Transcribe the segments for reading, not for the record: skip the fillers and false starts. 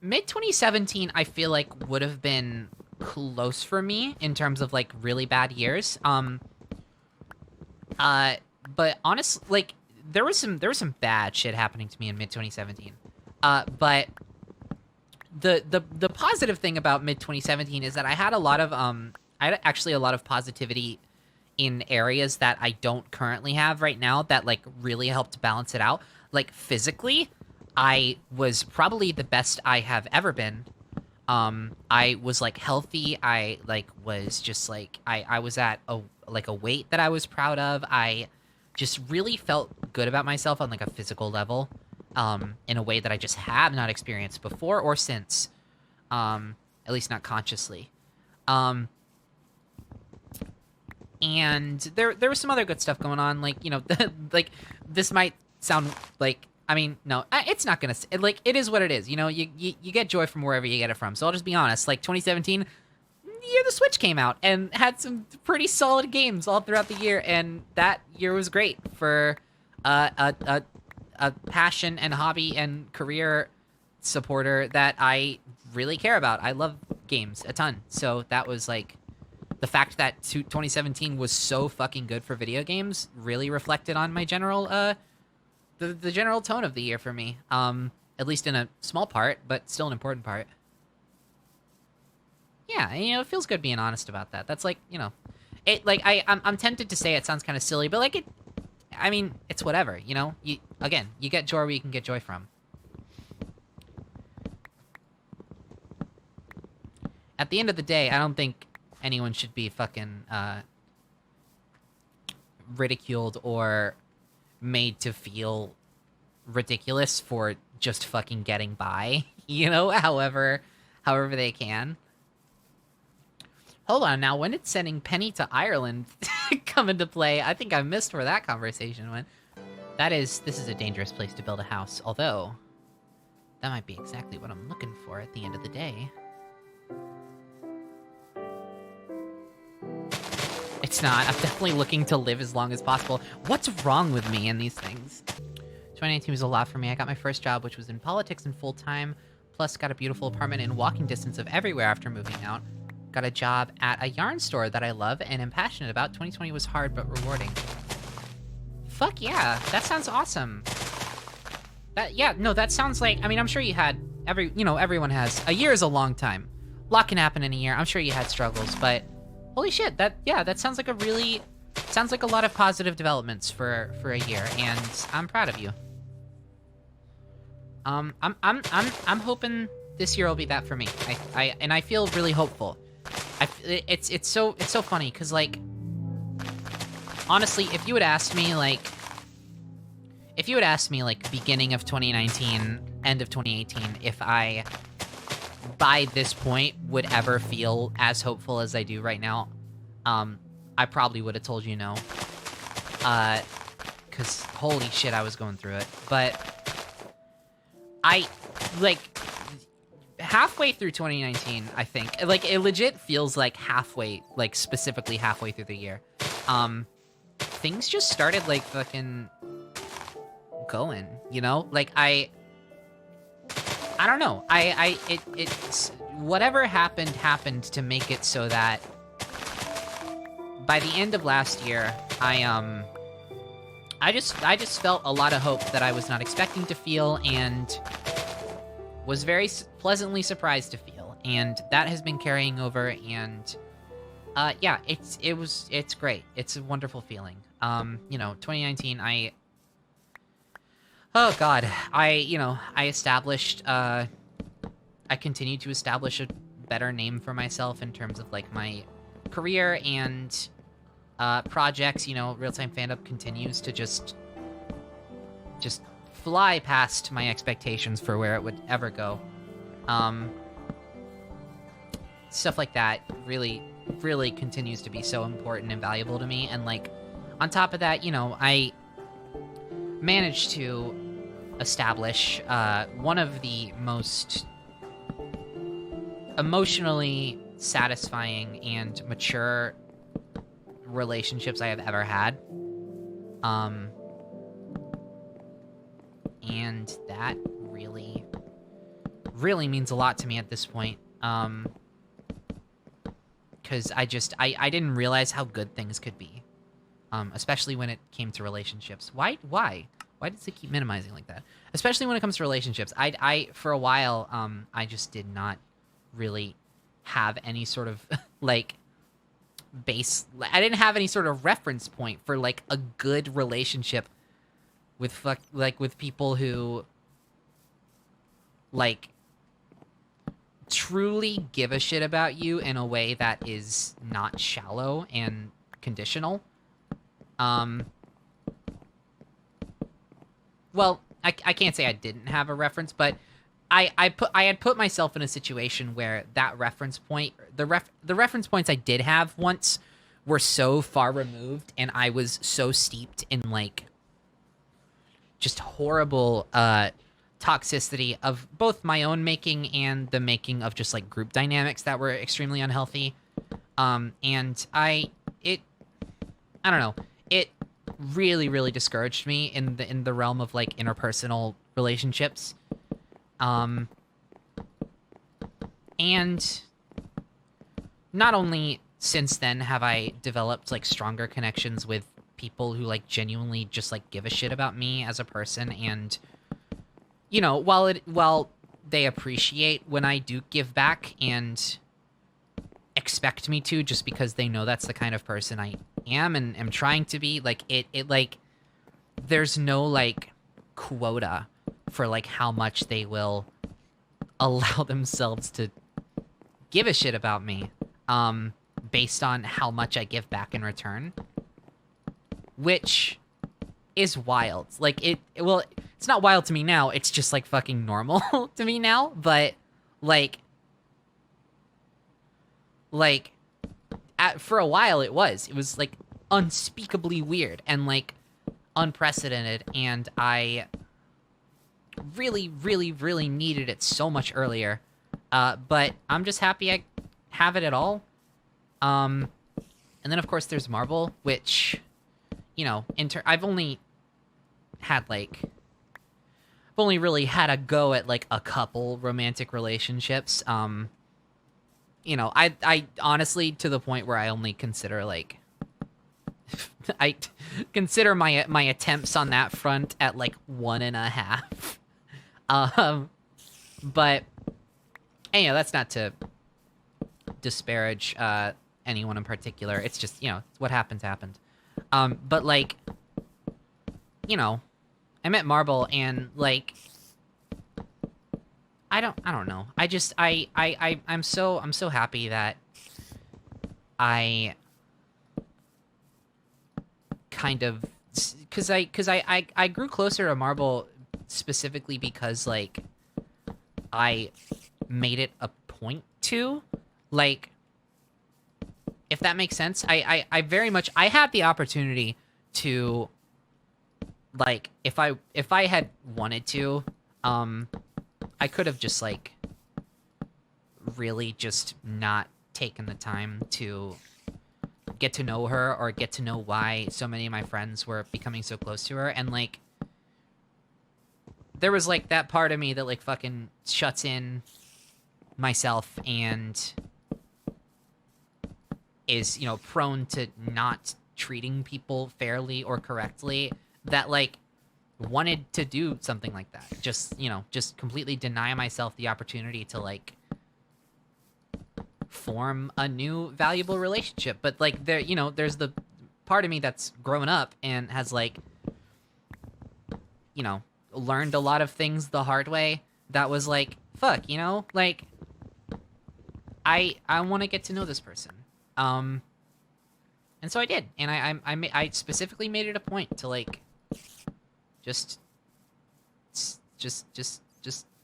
Mid-2017, I feel like would have been close for me in terms of like really bad years. Uh, but honestly, like there was some bad shit happening to me in mid-2017. But the positive thing about mid-2017 is that I had actually a lot of positivity in areas that I don't currently have right now that like really helped balance it out. Like physically, I was probably the best I have ever been. I was like healthy. I like was just like I was at a weight that I was proud of. I just really felt good about myself on like a physical level, in a way that I just have not experienced before or since, at least not consciously. Um, and there was some other good stuff going on, like like this might sound like. I mean, no, it's not gonna like it is what it is. You get joy from wherever you get it from. So I'll just be honest. Like 2017, year the Switch came out and had some pretty solid games all throughout the year, and that year was great for a passion and hobby and career supporter that I really care about. I love games a ton, so that was like the fact that 2017 was so fucking good for video games really reflected on my general the general tone of the year for me. At least in a small part, but still an important part. Yeah, it feels good being honest about that. That's like, it like I'm tempted to say it sounds kind of silly, but like I mean, it's whatever, you get joy where you can get joy from. At the end of the day, I don't think anyone should be fucking ridiculed or made to feel ridiculous for just fucking getting by, however they can. Hold on, now when did sending Penny to Ireland come into play? I think I missed where that conversation went. This is a dangerous place to build a house, although that might be exactly what I'm looking for at the end of the day. It's not. I'm definitely looking to live as long as possible. What's wrong with me and these things? 2019 was a lot for me. I got my first job, which was in politics and full-time, plus got a beautiful apartment in walking distance of everywhere after moving out. Got a job at a yarn store that I love and am passionate about. 2020 was hard, but rewarding. Fuck yeah, that sounds awesome. That sounds like, I mean, I'm sure you had, everyone has. A year is a long time. A lot can happen in a year. I'm sure you had struggles, but holy shit, that sounds like a lot of positive developments for a year, and I'm proud of you. I'm hoping this year will be that for me. I feel really hopeful. It's so funny because like honestly, if you had asked me like beginning of 2019, end of 2018, if I by this point would ever feel as hopeful as I do right now, I probably would have told you no. Cause holy shit, I was going through it. But I like halfway through 2019, I think. Like it legit feels like halfway, like specifically halfway through the year. Things just started like fucking going, Like I don't know. It's whatever happened to make it so that by the end of last year, I just felt a lot of hope that I was not expecting to feel and was very pleasantly surprised to feel, and that has been carrying over. And yeah, it's great. It's a wonderful feeling. 2019, oh god, I established, I continued to establish a better name for myself in terms of like my career and projects. Real-time fandom continues to just fly past my expectations for where it would ever go. Stuff like that really continues to be so important and valuable to me. And like on top of that, I managed to establish one of the most emotionally satisfying and mature relationships I have ever had. And that really really means a lot to me at this point. Because I didn't realize how good things could be. Especially when it came to relationships. Why does it keep minimizing like that? Especially when it comes to relationships. I for a while, I just did not really have any sort of, like, I didn't have any sort of reference point for, like, a good relationship with, with people who, like, truly give a shit about you in a way that is not shallow and conditional. Well, I can't say I didn't have a reference, but I had put myself in a situation where that reference point, the reference points I did have once were so far removed, and I was so steeped in, like, just horrible toxicity of both my own making and the making of just, like, group dynamics that were extremely unhealthy. And I don't know. It really, really discouraged me in the realm of, like, interpersonal relationships. And not only since then have I developed, like, stronger connections with people who, like, genuinely just, like, give a shit about me as a person, and, you know, while they appreciate when I do give back and expect me to, just because they know that's the kind of person I am and am trying to be, like, it like, there's no, like, quota for, like, how much they will allow themselves to give a shit about me, based on how much I give back in return, which is wild. Like, well, it's not wild to me now, it's just, like, fucking normal to me now, but, like, for a while it was, like, unspeakably weird and, like, unprecedented, and I really, really, really needed it so much earlier. But I'm just happy I have it at all. And then, of course, there's Marble, which, you know, I've only really had a go at, like, a couple romantic relationships. You know, I honestly, to the point where I only consider, like, I consider my attempts on that front at, like, 1.5. But anyhow, that's not to disparage anyone in particular. It's just, you know, what happened. But, like, you know, I met Marble, and, like, I don't know. I'm so happy that I kind of, cause I grew closer to Marble specifically because, like, I made it a point to, like, if that makes sense. I very much, I had the opportunity to, like, if I had wanted to, I could have just, like, really just not taken the time to get to know her or get to know why so many of my friends were becoming so close to her. And, like, there was, like, that part of me that, like, fucking shuts in myself and is, you know, prone to not treating people fairly or correctly, that, like, wanted to do something like that. Just, you know, just completely deny myself the opportunity to, like, form a new valuable relationship. But, like, there, you know, there's the part of me that's grown up and has, like, you know, learned a lot of things the hard way, that was like, fuck, you know, like, I want to get to know this person. And so I did, and I specifically made it a point to, like, just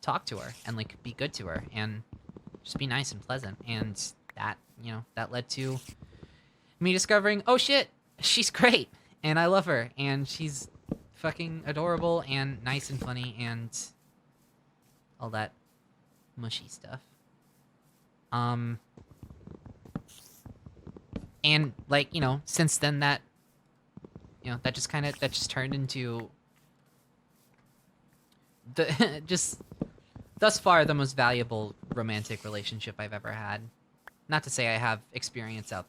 talk to her and, like, be good to her and just be nice and pleasant. And that, you know, that led to me discovering, oh shit, she's great and I love her and she's fucking adorable and nice and funny and all that mushy stuff. And, like, you know, since then, that, you know, that just turned into the just thus far, the most valuable romantic relationship I've ever had. Not to say I have experience out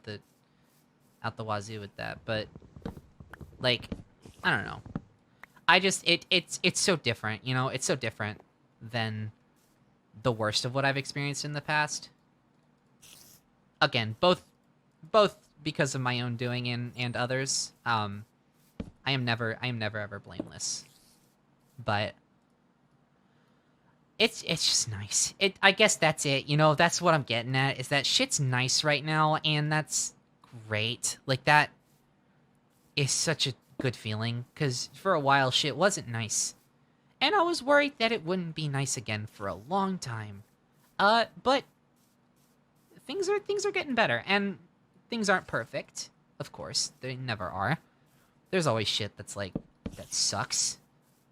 the wazoo with that, but like, I don't know. I just it's so different, you know. It's so different than the worst of what I've experienced in the past. Again, both because of my own doing and others. I am never ever blameless, but it's just nice. I guess that's it. You know, that's what I'm getting at, is that shit's nice right now, and that's great. Like, that is such a good feeling, because for a while shit wasn't nice, and I was worried that it wouldn't be nice again for a long time. But things are getting better, and things aren't perfect. Of course, they never are. There's always shit that's like that sucks,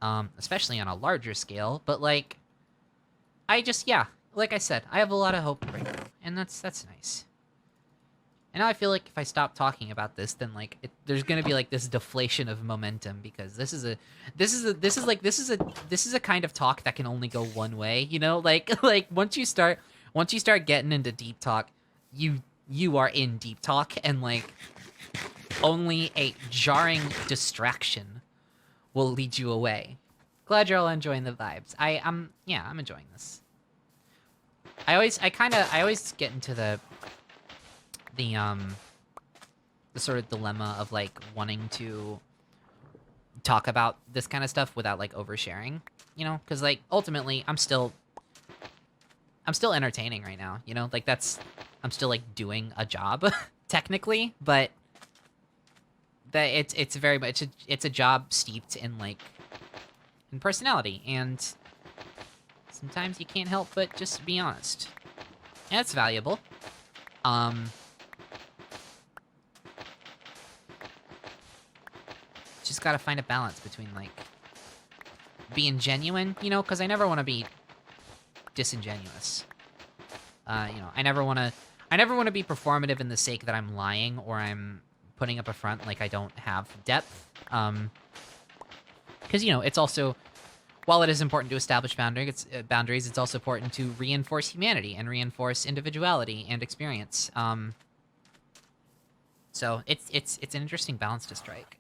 especially on a larger scale. But like, yeah, like I said, I have a lot of hope right now, and that's nice. And now I feel like if I stop talking about this, then like there's gonna be like this deflation of momentum, because this is a kind of talk that can only go one way, you know? Like once you start getting into deep talk, you are in deep talk, and like only a jarring distraction will lead you away. Glad you're all enjoying the vibes. I'm enjoying this. I always get into the sort of dilemma of like wanting to talk about this kind of stuff without like oversharing, you know, because like ultimately I'm still entertaining right now, you know, like I'm still like doing a job technically, but that it's very much it's a job steeped in like in personality, and sometimes you can't help but just be honest, and it's valuable. Just gotta find a balance between like being genuine, you know, because I never want to be disingenuous. You know, I never want to be performative in the sake that I'm lying or I'm putting up a front like I don't have depth. Because, you know, it's also, while it is important to establish boundaries, it's also important to reinforce humanity and reinforce individuality and experience. So it's an interesting balance to strike.